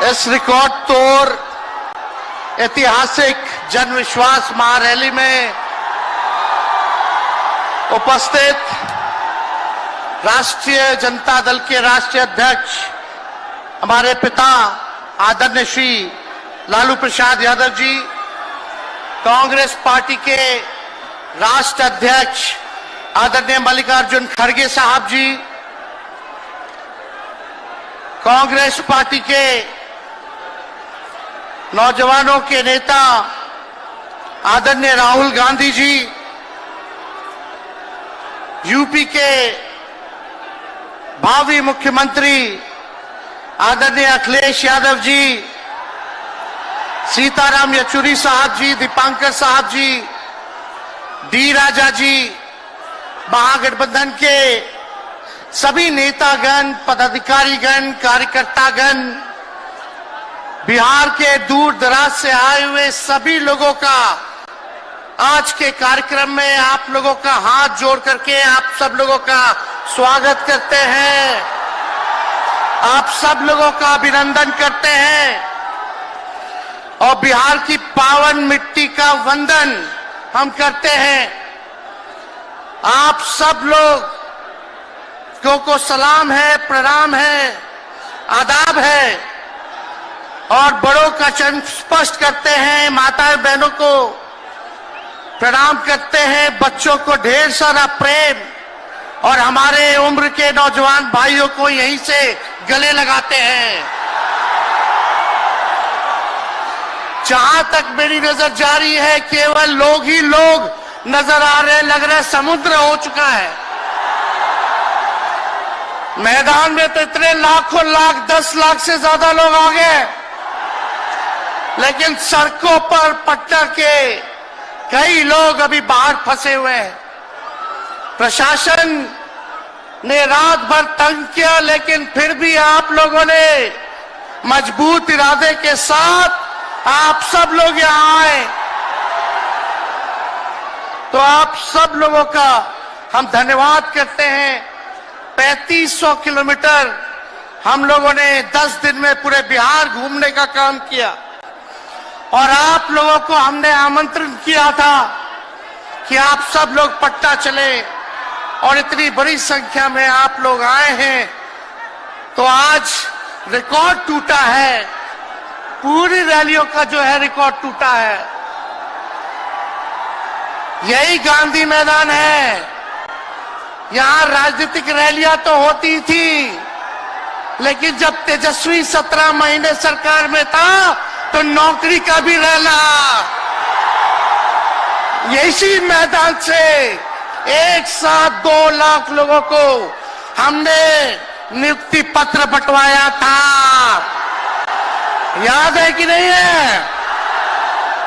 इस रिकॉर्ड तोड़ ऐतिहासिक जन विश्वास महारैली में उपस्थित राष्ट्रीय जनता दल के राष्ट्रीय अध्यक्ष हमारे पिता आदरणीय श्री लालू प्रसाद यादव जी, कांग्रेस पार्टी के राष्ट्र अध्यक्ष आदरणीय मल्लिकार्जुन खड़गे साहब जी, कांग्रेस पार्टी के नौजवानों के नेता आदरणीय राहुल गांधी जी, यूपी के भावी मुख्यमंत्री आदरणीय अखिलेश यादव जी, सीताराम येचुरी साहब जी, दीपांकर साहब जी, डी राजा जी, महागठबंधन के सभी नेतागण, पदाधिकारीगण, कार्यकर्तागण, बिहार के दूर दराज से आए हुए सभी लोगों का आज के कार्यक्रम में आप लोगों का हाथ जोड़ करके आप सब लोगों का स्वागत करते हैं, आप सब लोगों का अभिनंदन करते हैं और बिहार की पावन मिट्टी का वंदन हम करते हैं। आप सब लोगों को सलाम है, प्रणाम है, आदाब है और बड़ों का चरण स्पष्ट करते हैं, माताएं बहनों को प्रणाम करते हैं, बच्चों को ढेर सारा प्रेम और हमारे उम्र के नौजवान भाइयों को यहीं से गले लगाते हैं। जहां तक मेरी नजर जा रही है केवल लोग ही लोग नजर आ रहे, लग रहा है समुद्र हो चुका है। मैदान में तो इतने लाखों लाख, 10 लाख से ज्यादा लोग आ गए, लेकिन सड़कों पर पटना के कई लोग अभी बाहर फंसे हुए हैं। प्रशासन ने रात भर तंग किया, लेकिन फिर भी आप लोगों ने मजबूत इरादे के साथ आप सब लोग यहां आए, तो आप सब लोगों का हम धन्यवाद करते हैं। 3500 किलोमीटर हम लोगों ने 10 दिन में पूरे बिहार घूमने का काम किया और आप लोगों को हमने आमंत्रण किया था कि आप सब लोग पटना चले और इतनी बड़ी संख्या में आप लोग आए हैं, तो आज रिकॉर्ड टूटा है, पूरी रैलियों का जो है रिकॉर्ड टूटा है। यही गांधी मैदान है, यहां राजनीतिक रैलियां तो होती थी, लेकिन जब तेजस्वी 17 महीने सरकार में था तो नौकरी का भी रहना। इसी मैदान से एक साथ 2 लाख लोगों को हमने नियुक्ति पत्र बंटवाया था, याद है कि नहीं है?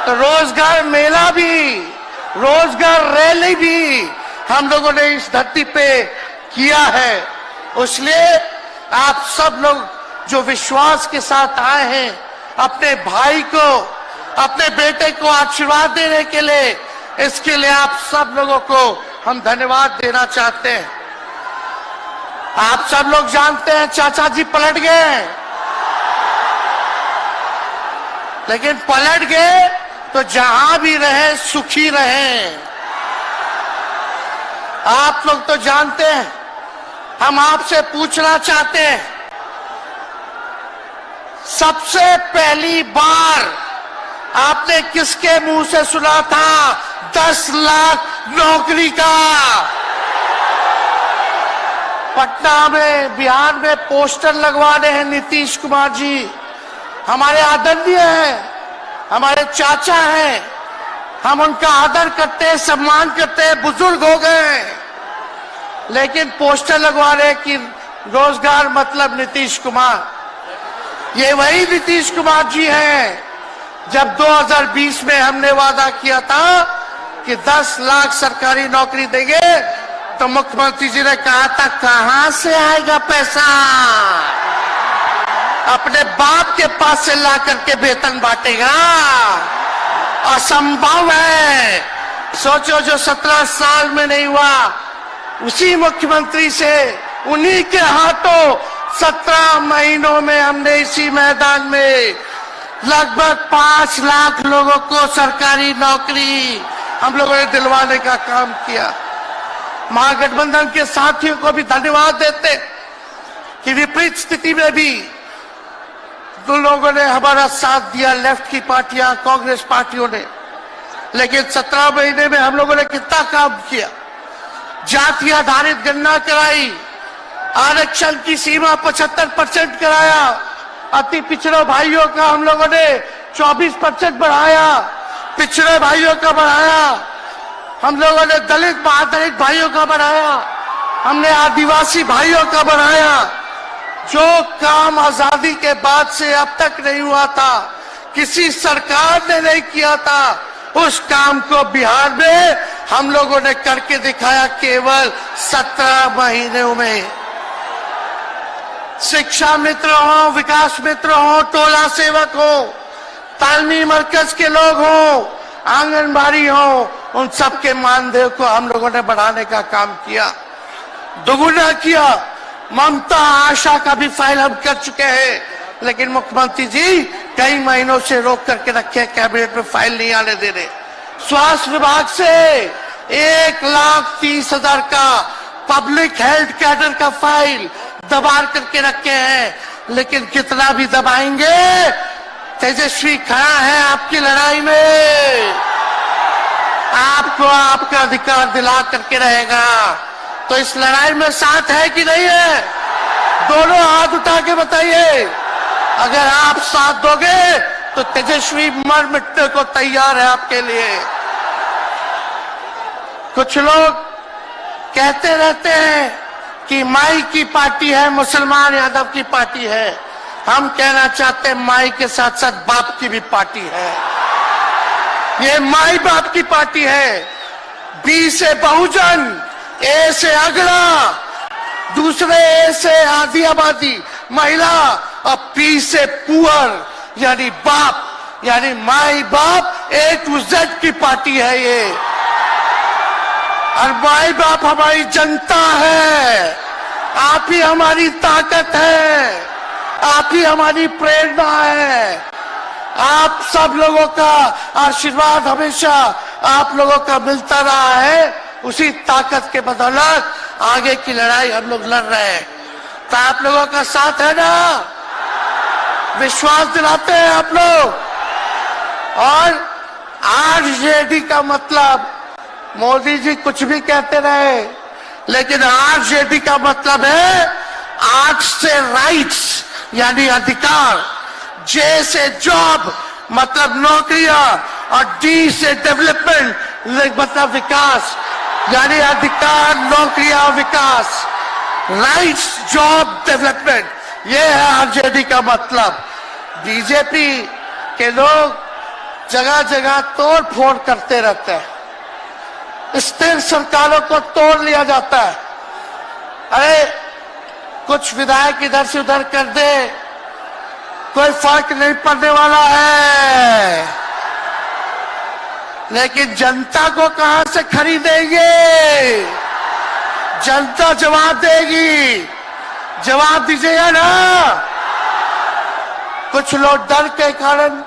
तो रोजगार मेला भी, रोजगार रैली भी हम लोगों ने इस धरती पे किया है। इसलिए आप सब लोग जो विश्वास के साथ आए हैं, अपने भाई को, अपने बेटे को आशीर्वाद देने के लिए, इसके लिए आप सब लोगों को हम धन्यवाद देना चाहते हैं। आप सब लोग जानते हैं चाचा जी पलट गए, लेकिन पलट गए तो जहां भी रहे सुखी रहे। आप लोग तो जानते हैं, हम आपसे पूछना चाहते हैं, सबसे पहली बार आपने किसके मुंह से सुना था 10 लाख नौकरी का? पटना में, बिहार में पोस्टर लगवाने हैं नीतीश कुमार जी, हमारे आदरणीय हैं, हमारे चाचा हैं, हम उनका आदर करते हैं, सम्मान करते हैं, बुजुर्ग हो गए, लेकिन पोस्टर लगवा रहे कि रोजगार मतलब नीतीश कुमार। ये वही नीतीश कुमार जी हैं जब 2020 में हमने वादा किया था कि 10 लाख सरकारी नौकरी देंगे, तो मुख्यमंत्री जी ने कहा था कहां से आएगा पैसा, अपने बाप के पास से ला करके वेतन बांटेगा, असंभव है। सोचो, जो 17 साल में नहीं हुआ, उसी मुख्यमंत्री से, उन्हीं के हाथों 17 महीनों में हमने इसी मैदान में लगभग 5 लाख लोगों को सरकारी नौकरी हम लोगों ने दिलवाने का काम किया। महागठबंधन के साथियों को भी धन्यवाद देते कि विपरीत स्थिति में भी दो लोगों ने हमारा साथ दिया, लेफ्ट की पार्टियां, कांग्रेस पार्टियों ने। लेकिन 17 महीने में हम लोगों ने कितना काम किया। जाति आधारित गणना कराई, आरक्षण की सीमा 75% कराया, अति पिछड़े भाइयों का हम लोगों ने 24% बढ़ाया, पिछड़े भाइयों का बढ़ाया, हम लोगों ने दलित महादलित भाइयों का बढ़ाया, हमने आदिवासी भाइयों का बढ़ाया। जो काम आजादी के बाद से अब तक नहीं हुआ था, किसी सरकार ने नहीं किया था, उस काम को बिहार में हम लोगों ने करके दिखाया केवल 17 महीनों में। शिक्षा मित्र हो, विकास मित्र हो, टोला सेवक हो, तालमी मरकज के लोग हो, आंगनबाड़ी हो, उन सबके मानदेय को हम लोगों ने बढ़ाने का काम किया, दोगुना किया। ममता आशा का भी फाइल हम कर चुके हैं, लेकिन मुख्यमंत्री जी कई महीनों से रोक करके रखे, कैबिनेट में फाइल नहीं आने दे रहे। स्वास्थ्य विभाग से 1,30,000 का पब्लिक हेल्थ कैडर का फाइल दबा करके रखे हैं, लेकिन कितना भी दबाएंगे, तेजस्वी खड़ा है आपकी लड़ाई में, आपको आपका अधिकार दिला करके रहेगा। तो इस लड़ाई में साथ है कि नहीं है? दोनों हाथ उठा के बताइए। अगर आप साथ दोगे तो तेजस्वी मर मिटने को तैयार है आपके लिए। कुछ लोग कहते रहते हैं कि माई की पार्टी है, मुसलमान यादव की पार्टी है। हम कहना चाहते हैं माई के साथ साथ बाप की भी पार्टी है। ये माई बाप की पार्टी है। बी से बहुजन, ए से अगड़ा, दूसरे ए से आधी आबादी महिला, और पी से पुअर यानी बाप, यानी माई बाप, ए टू जेड की पार्टी है ये। और माई बाप हमारी जनता है, आप ही हमारी ताकत है, आप ही हमारी प्रेरणा है। आप सब लोगों का आशीर्वाद हमेशा आप लोगों का मिलता रहा है, उसी ताकत के बदौलत आगे की लड़ाई हम लोग लड़ रहे हैं। तो आप लोगों का साथ है ना? विश्वास दिलाते हैं आप लोग। और आरजेडी का मतलब, मोदी जी कुछ भी कहते रहे, लेकिन आरजेडी का मतलब है आर से राइट्स यानी अधिकार, जे से जॉब मतलब नौकरियां, और डी से डेवलपमेंट मतलब विकास, यानी अधिकार, नौकरियां, विकास, राइट्स, जॉब, डेवलपमेंट, ये है आरजेडी का मतलब। बीजेपी के लोग जगह जगह तोड़ फोड़ करते रहते हैं, स्थिर सरकारों को तोड़ लिया जाता है। अरे कुछ विधायक इधर से उधर कर दे, कोई फर्क नहीं पड़ने वाला है, लेकिन जनता को कहां से खरीदेंगे? जनता जवाब देगी, जवाब दीजिएगा ना। कुछ लोग डर के कारण,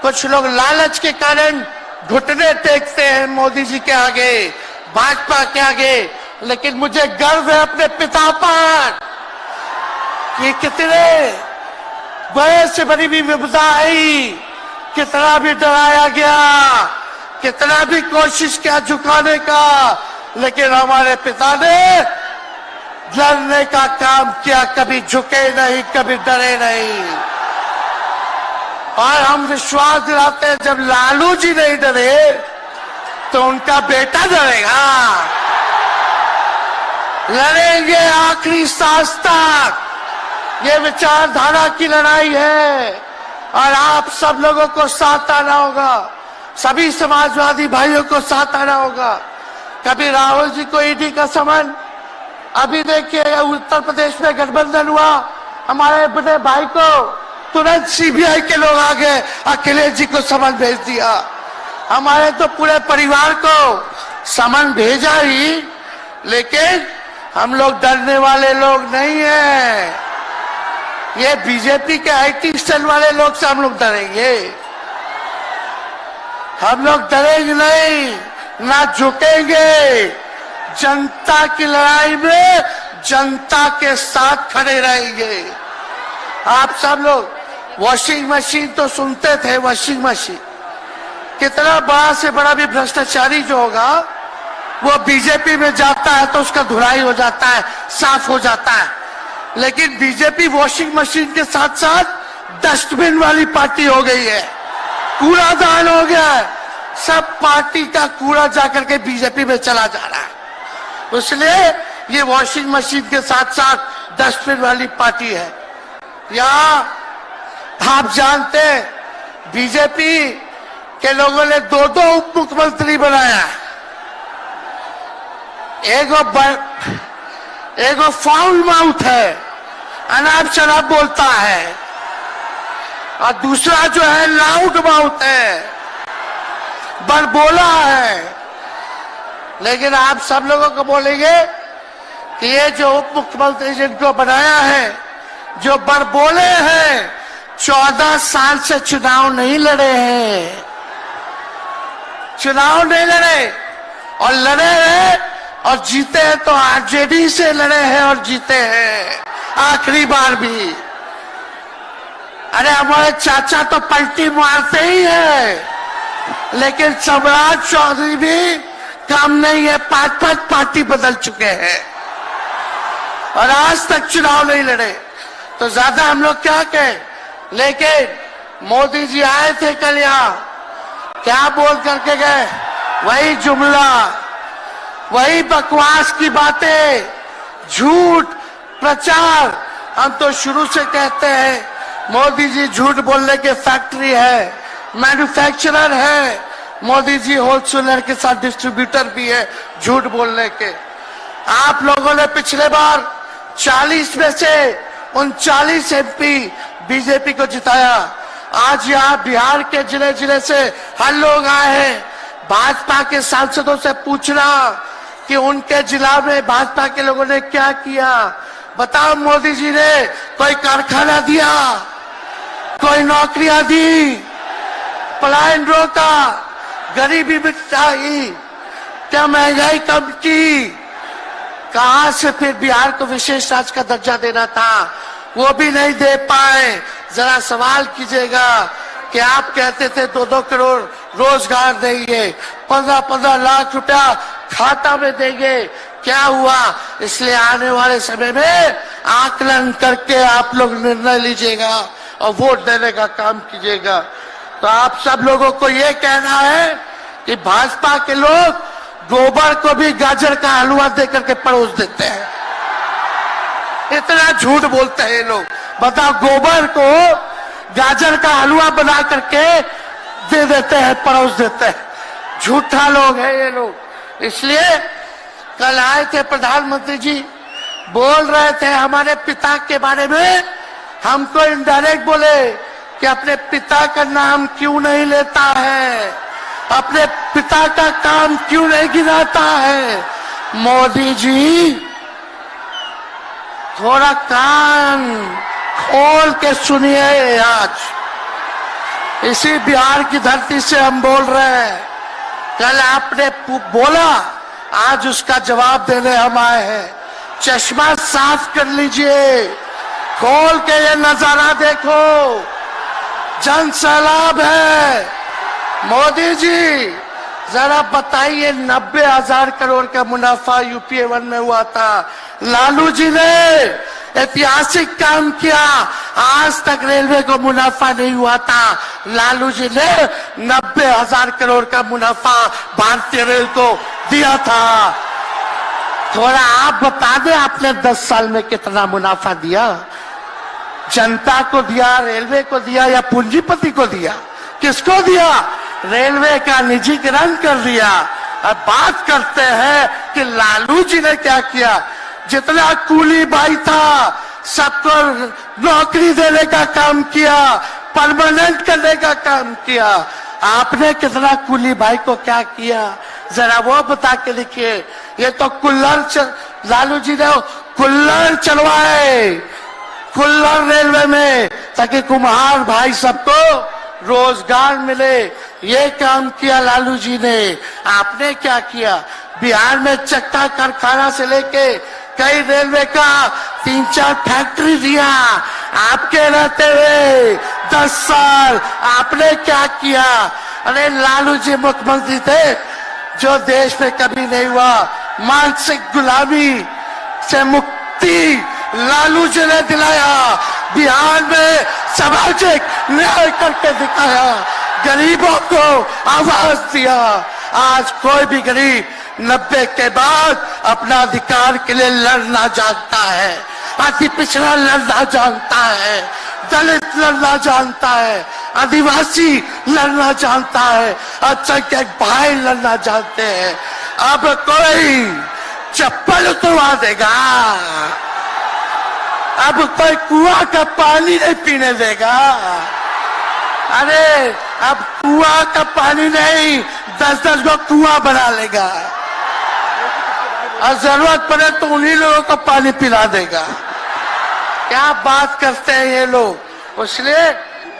कुछ लोग लालच के कारण घुटने टेकते हैं मोदी जी के आगे, भाजपा के आगे, लेकिन मुझे गर्व है अपने पिता पर कि कितने बड़े से बड़ी भी विपदा आई, कितना भी डराया गया, कितना भी कोशिश किया झुकाने का, लेकिन हमारे पिता ने लड़ने का काम किया, कभी झुके नहीं, कभी डरे नहीं। और हम विश्वास दिलाते हैं जब लालू जी नहीं डरे तो उनका बेटा डरेगा। लड़ेंगे आखिरी सांस तक। ये विचारधारा की लड़ाई है और आप सब लोगों को साथ आना होगा, सभी समाजवादी भाइयों को साथ आना होगा। कभी राहुल जी को ईडी का समन, अभी देखिए उत्तर प्रदेश में गठबंधन हुआ, हमारे बड़े भाई को तुरंत सीबीआई के लोग आ गए, अखिलेश जी को समन भेज दिया। हमारे तो पूरे परिवार को समन भेजा ही, लेकिन हम लोग डरने वाले लोग नहीं हैं। ये बीजेपी के आईटी सेल वाले लोग से हम लोग डरेंगे? हम लोग डरेंगे नहीं, ना झुकेंगे। जनता की लड़ाई में जनता के साथ खड़े रहेंगे। आप सब लोग वॉशिंग मशीन तो सुनते थे, वॉशिंग मशीन कितना बड़ा से बड़ा भी भ्रष्टाचारी जो होगा वो बीजेपी में जाता है तो उसका धुलाई हो जाता है, साफ हो जाता है। लेकिन बीजेपी वॉशिंग मशीन के साथ साथ डस्टबिन वाली पार्टी हो गई है, कूड़ादान हो गया है। सब पार्टी का कूड़ा जाकर के बीजेपी में चला जा रहा है, इसलिए ये वॉशिंग मशीन के साथ साथ डस्टबिन वाली पार्टी है। यहाँ आप जानते हैं बीजेपी के लोगों ने दो उप मुख्यमंत्री बनाया। एगो फाउल माउथ है, अनाप शनाप बोलता है, और दूसरा जो है लाउड माउथ है, बड़बोला है। लेकिन आप सब लोगों को बोलेंगे कि ये जो उप मुख्यमंत्री जिनको बनाया है, जो बड़बोले हैं, 14 साल से चुनाव नहीं लड़े हैं, चुनाव नहीं लड़े, और लड़े हैं और जीते हैं तो आरजेडी से लड़े हैं और जीते हैं आखिरी बार भी। अरे हमारे चाचा तो पलटी मारते ही है, लेकिन सम्राट चौधरी भी काम नहीं है, 5 पार्टी बदल चुके हैं और आज तक चुनाव नहीं लड़े। तो ज्यादा हम लोग क्या कहें? लेकिन मोदी जी आए थे कल यहाँ, क्या बोल करके गए? वही जुमला, वही बकवास की बातें, झूठ प्रचार। हम तो शुरू से कहते हैं मोदी जी झूठ बोलने के फैक्ट्री है, मैन्युफैक्चरर है। मोदी जी होलसेलर के साथ डिस्ट्रीब्यूटर भी है झूठ बोलने के। आप लोगों ने पिछले बार 40 में से 39 एमपी बीजेपी को जिताया। आज यहाँ बिहार के जिले जिले से हर लोग आए हैं भाजपा के सांसदों से पूछना कि उनके जिला में भाजपा के लोगों ने क्या किया। बताओ, मोदी जी ने कोई कारखाना दिया, कोई नौकरियां दी, पलायन रोका, गरीबी मिटाई, क्या महंगाई कम की? कहां से फिर बिहार को विशेष राज्य का दर्जा देना था, वो भी नहीं दे पाए। जरा सवाल कीजिएगा कि आप कहते थे 2-2 करोड़ रोजगार देंगे, 15-15 लाख रुपया खाता में देंगे, क्या हुआ? इसलिए आने वाले समय में आकलन करके आप लोग निर्णय लीजिएगा और वोट देने का काम कीजिएगा। तो आप सब लोगों को ये कहना है कि भाजपा के लोग गोबर को भी गाजर का हलवा देकर के परोस देते हैं। इतना झूठ बोलते हैं ये लोग। बताओ, गोबर को गाजर का हलवा बना करके दे देते हैं, परोस देते हैं। झूठा लोग है ये लोग। इसलिए कल आए थे प्रधानमंत्री जी, बोल रहे थे हमारे पिता के बारे में, हमको इनडायरेक्ट बोले कि अपने पिता का नाम क्यों नहीं लेता है, अपने पिता का काम क्यों नहीं गिनाता है। मोदी जी थोड़ा कान खोल के सुनिए। आज इसी बिहार की धरती से हम बोल रहे हैं, कल आपने बोला, आज उसका जवाब देने हम आए हैं। चश्मा साफ कर लीजिए, खोल के ये नजारा देखो, जन सैलाब है। मोदी जी जरा बताइए, 90,000 करोड़ का मुनाफा यूपीए 1 में हुआ था, लालू जी ने ऐतिहासिक काम किया। आज तक रेलवे को मुनाफा नहीं हुआ था, लालू जी ने 90,000 करोड़ का मुनाफा भारतीय रेल को दिया था। थोड़ा आप बता दें, आपने 10 साल में कितना मुनाफा दिया? जनता को दिया, रेलवे को दिया, या पूंजीपति को दिया? किसको दिया? रेलवे का निजीकरण कर दिया। अब बात करते हैं कि लालू जी ने क्या किया। जितना कूली भाई था सबको नौकरी देने का काम किया, परमानेंट करने का काम किया। आपने कितना कूली भाई को क्या किया, जरा वो बता के लिखिए। ये तो लालू जी ने कुल्लड़ चलवाए, कुल्लर रेलवे में, ताकि कुम्हार भाई सबको रोजगार मिले। ये काम किया लालू जी ने। आपने क्या किया? बिहार में चक्का कारखाना से लेके कई रेलवे का 3-4 फैक्ट्री दिया। आपके रहते हुए 10 साल आपने क्या किया? अरे लालू जी मुख्यमंत्री थे जो देश में कभी नहीं हुआ। मानसिक गुलामी से मुक्ति लालू जी ने दिलाया। बिहार में सामाजिक न्याय करके दिखाया, गरीबों को आवाज दिया। आज कोई भी गरीब 90 के बाद अपना अधिकार के लिए लड़ना जानता है, अति पिछड़ा लड़ना जानता है, दलित लड़ना जानता है, आदिवासी लड़ना जानता है, अल्पसंख्यक भाई लड़ना जानते हैं। अब कोई चप्पल उतरवा देगा, अब कोई कुआं का पानी नहीं पीने देगा। अरे अब कुआं का पानी नहीं, 10-10 को कुआं बना लेगा और जरूरत पड़े तो उन्हीं लोगों को पानी पिला देगा। क्या बात करते हैं ये लोग। इसलिए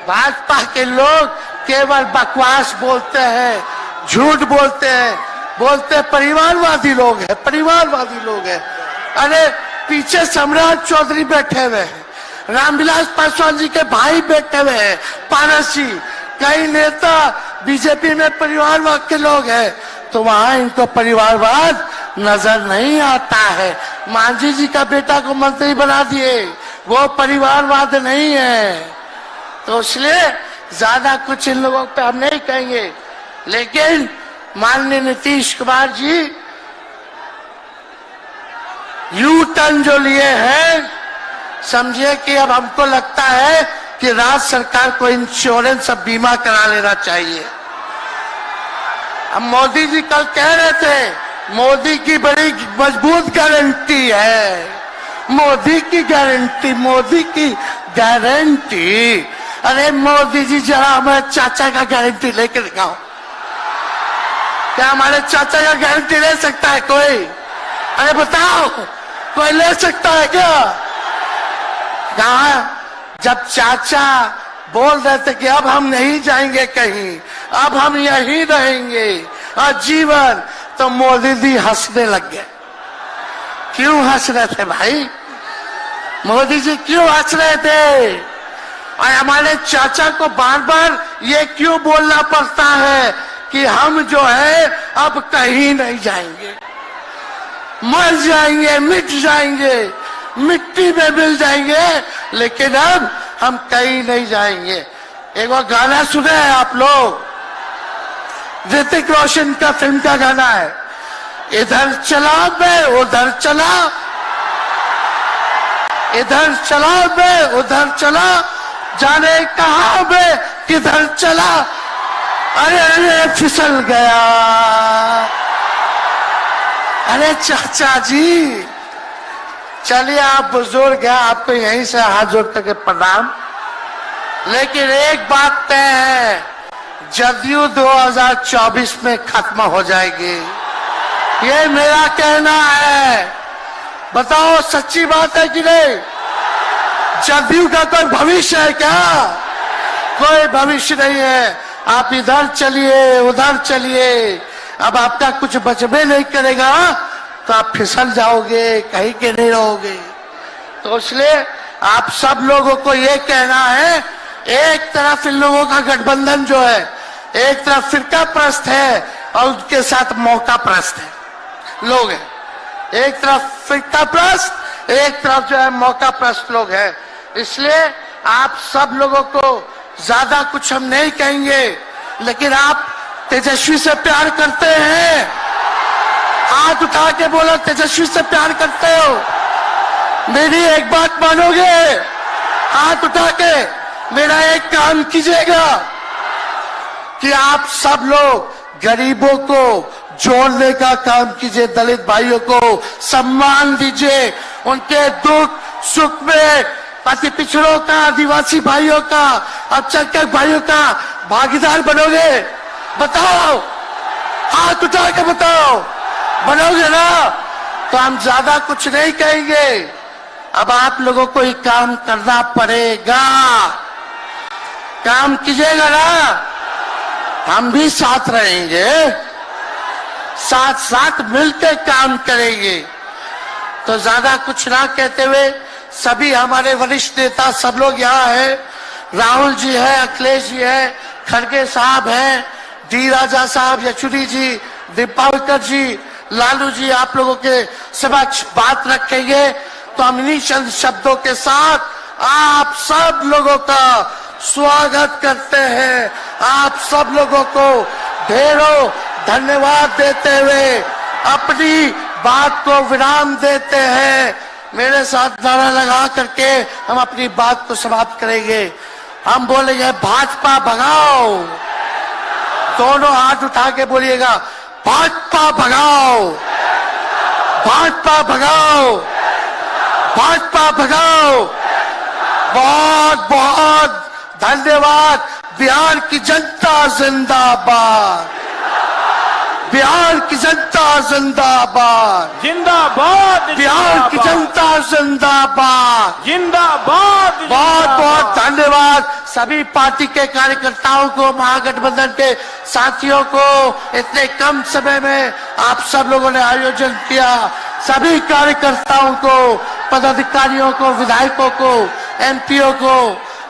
भाजपा के लोग केवल बकवास बोलते हैं, झूठ बोलते हैं, बोलते परिवारवादी लोग हैं, परिवारवादी लोग हैं। अरे पीछे सम्राट चौधरी बैठे हुए हैं, रामविलास पासवान जी के भाई बैठे हुए हैं, पारस जी, कई नेता बीजेपी में परिवारवाद के लोग हैं, तो वहां इनको परिवारवाद नजर नहीं आता है। मांझी जी का बेटा को मंत्री बना दिए, वो परिवारवाद नहीं है। तो इसलिए ज्यादा कुछ इन लोगों पे हम नहीं कहेंगे। लेकिन माननीय नीतीश कुमार जी यू टर्न जो लिए हैं, समझिए कि अब हमको लगता है कि राज्य सरकार को इंश्योरेंस और बीमा करा लेना चाहिए। अब मोदी जी कल कह रहे थे मोदी की बड़ी मजबूत गारंटी है, मोदी की गारंटी, मोदी की गारंटी। अरे मोदी जी जरा हमारे चाचा का गारंटी लेके दिखाओ। क्या हमारे चाचा का गारंटी ले सकता है कोई? अरे बताओ, कोई ले सकता है क्या? कहा जब चाचा बोल रहे थे कि अब हम नहीं जाएंगे कहीं, अब हम यहीं रहेंगे आजीवन, तो मोदी जी हंसने लग गए। क्यों हंस रहे थे भाई? मोदी जी क्यों हंस रहे थे? और हमारे चाचा को बार बार ये क्यों बोलना पड़ता है कि हम जो है अब कहीं नहीं जाएंगे, मर जाएंगे, मिट जाएंगे, मिट्टी में मिल जाएंगे, लेकिन अब हम कहीं नहीं जाएंगे। एक बार गाना सुने हैं आप लोग, ऋतिक रोशन का फिल्म का गाना है, इधर चला मैं उधर चला, इधर चला मैं उधर चला, जाने कहां मैं किधर चला, अरे अरे फिसल गया। अरे चाचा जी, चलिए आप बुजुर्ग हैं, आपको यहीं से हाथ जोड़ करके प्रणाम। लेकिन एक बात तय है, जदयू 2024 में खत्म हो जाएगी, ये मेरा कहना है। बताओ सच्ची बात है कि नहीं? जदयू का कोई भविष्य है क्या? कोई भविष्य नहीं है। आप इधर चलिए उधर चलिए, अब आपका कुछ बचबे नहीं करेगा तो आप फिसल जाओगे, कहीं के नहीं रहोगे। तो इसलिए आप सब लोगों को ये कहना है, एक तरफ इन लोगों का गठबंधन जो है, एक तरफ फिरका प्रस्त है और उनके साथ मौका प्रस्त है लोग हैं। एक तरफ फिरका प्रस्त, एक तरफ जो है मौका प्रस्त लोग हैं। इसलिए आप सब लोगों को ज्यादा कुछ हम नहीं कहेंगे, लेकिन आप तेजस्वी से प्यार करते हैं? हाथ उठा के बोलो, तेजस्वी से प्यार करते हो? मेरी एक बात मानोगे? हाथ उठा के मेरा एक काम कीजिएगा कि आप सब लोग गरीबों को जोड़ने का काम कीजिए, दलित भाइयों को सम्मान दीजिए, उनके दुख सुख में अति पिछड़ों का, आदिवासी भाइयों का, अल्पसंख्यक भाइयों का भागीदार बनोगे? बताओ, हाथ उठा के बताओ, बनोगे ना? तो हम ज्यादा कुछ नहीं कहेंगे, अब आप लोगों को ही काम करना पड़ेगा। काम कीजिएगा ना, हम भी साथ रहेंगे, साथ साथ मिलकर काम करेंगे। तो ज्यादा कुछ ना कहते हुए सभी हमारे वरिष्ठ नेता सब लोग यहाँ हैं। राहुल जी है, अखिलेश जी है, खड़गे साहब हैं, डी राजा साहब, येचुरी जी, दीपावकर जी, लालू जी आप लोगों के समक्ष बात रखेंगे। तो हम इन्हीं चंद शब्दों के साथ आप सब लोगों का स्वागत करते हैं। आप सब लोगों को ढेरों धन्यवाद देते हुए अपनी बात को विराम देते हैं। मेरे साथ नारा लगा करके हम अपनी बात को समाप्त करेंगे। हम बोलेंगे भाजपा भगाओ, दोनों हाथ उठा के बोलिएगा भाजपा भगाओ, भाजपा भगाओ, भाजपा भगाओ। बहुत बहुत धन्यवाद। बिहार की जनता जिंदाबाद, बिहार की जनता जिंदाबाद, जिंदाबाद, बिहार की जनता जिंदाबाद, जिंदाबाद। बहुत बहुत धन्यवाद सभी पार्टी के कार्यकर्ताओं को, महागठबंधन के साथियों को। इतने कम समय में आप सब लोगों ने आयोजन किया। सभी कार्यकर्ताओं को, पदाधिकारियों को, विधायकों को, एमपीओ को,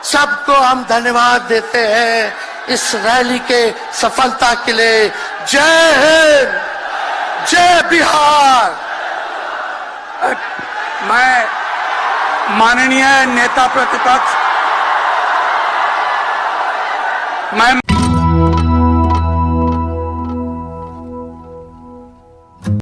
सबको हम धन्यवाद देते हैं इस रैली के सफलता के लिए। जय हिंद, जय बिहार। मैं माननीय नेता प्रतिपक्ष, मैं